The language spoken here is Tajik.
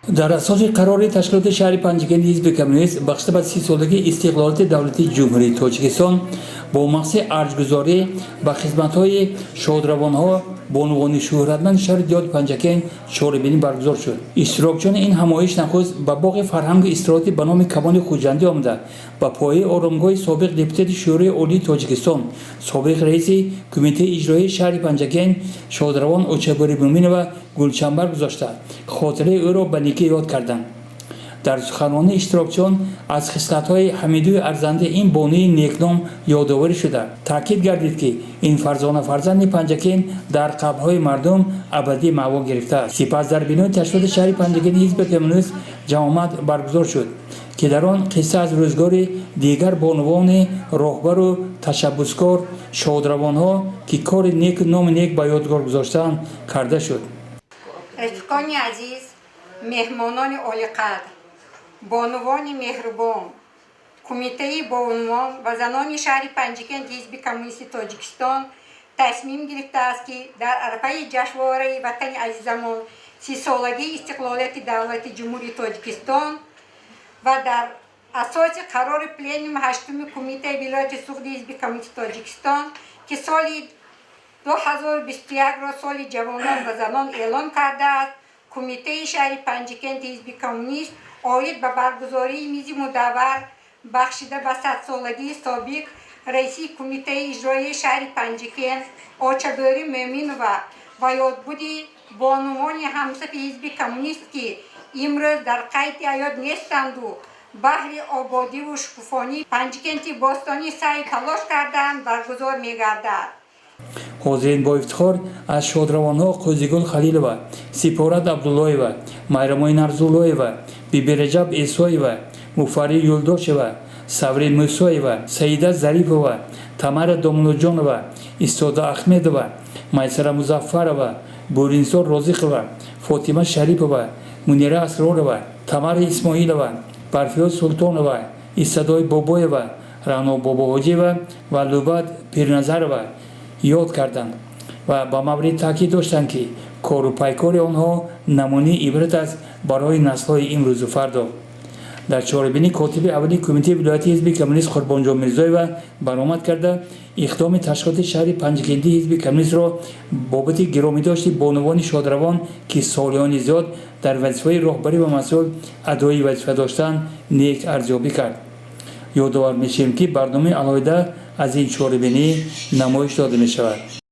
дар асоси қарори ташкилоти шаҳри Панҷгени ҳизби коммунист бахшида ба 30 солагии истиқлолияти давлати ҷумҳурии Тоҷикистон бо мақсади арҷгузорӣ ба хизматҳои шодравонҳо бонувони шӯҳратманди шаҳри диёти Панҷакен чорабинӣ баргузор шуд. Иштирокчиёни ин ҳамоиш нахуст ба боғи фарҳангу истироҳати ба номи Камоли Хуҷандӣ омада ба пояи оромгоҳи собиқ депутати Шӯрои Олии Тоҷикистон, собиқ раиси Кумитаи иҷроии шаҳри Панҷакен Шодравон Очабури Мӯминова гулчанбар гузошта хотираи ӯро ба никӣ ёд карданд. дар суханвони иштирокчиён аз хислатҳои ҳамидуи арзандаи ин бонуи некном ёдоварӣ шуда таъкид гардид, ки ин фарзанди Панҷакен дар қалбҳои мардум абадӣ маъво гирифтааст. Сипас дар бинои ташкилоти шаҳри Панҷагени ҳизби коммунист ҷамъомад баргузор шуд, ки дар он қисса аз рӯзгори дигар бонувони роҳбару ташаббускор шодравонҳо, ки кори неку номи нек ба ёдгор гузоштаанд, карда шуд. رفقان عزیز، مهمانان عالی‌قدر، بانوان مهربان، کمیته بانوان و زنان شهر پنجگند حزب کمونیست تاجیکستان تصمیم گرفته است که در عرصه جشنواره وطن عزیزمان 30 سالگی استقلالیت دولت جمهوری تاجیکستان و در اساس قرار پلنوم 8 کمیته ولایت سوخت حزب کمونیست تاجیکستان که سال 2021 را سال جوانان و زنان اعلام کرده است، کمیته شهر پنجگند حزب کمونیست آید به برگزاری میز مدور بخشیده به 100 سالگی سابق رئیس کمیته اجرایی شهر پنجگند آچابری مومینова و یادبود بانوان همصف حزب کمونیست که امروز در قید حیات نیستند و بهر آبادی و شکوفانی پنجگند باستانی سعی تلاش کردند برگزار می‌گردد. ҳозирин бо ифтихор аз шодравонҳо Қӯзигул Халилова, Сипорат Абдуллоева, Майрамои Нарзуллоева, Бибираҷаб Эсоева, Муфарри Юлдошева, Саври Мусоева, Саида Зарипова, Тамара Домуноҷонова, Истода Ахмедова, Майсара Музаффарова, Буринсо Розиқова, Фотима Шарипова, Мунира Асророва, Тамара Исмоилова, Парфиёз Султонова, Исадои Бобоева, Раъно Бобоҳоҷиева ва Лубат Пирназарова ёд карданд ва ба маврид таъкид доштанд, ки кору пайкори онҳо намунии ибрат аст барои наслҳои имрӯзу фардо. дар чорабинӣ котиби аввали кумитаи вилояти ҳизби коммунист Қурбонҷон Мирзоева баромад карда иқдоми ташкилоти шаҳри Панҷгендии ҳизби коммунистро бобати гиромидошти бонувони шодравон, ки солиёни зиёд дар вазифаи роҳбарӣ ва масъул адои вазифа доштанд, нек арзёбӣ кард. ёдовар мешавем, ки барномаи алоҳида аз ин чорабинӣ намоиш дода мешавад.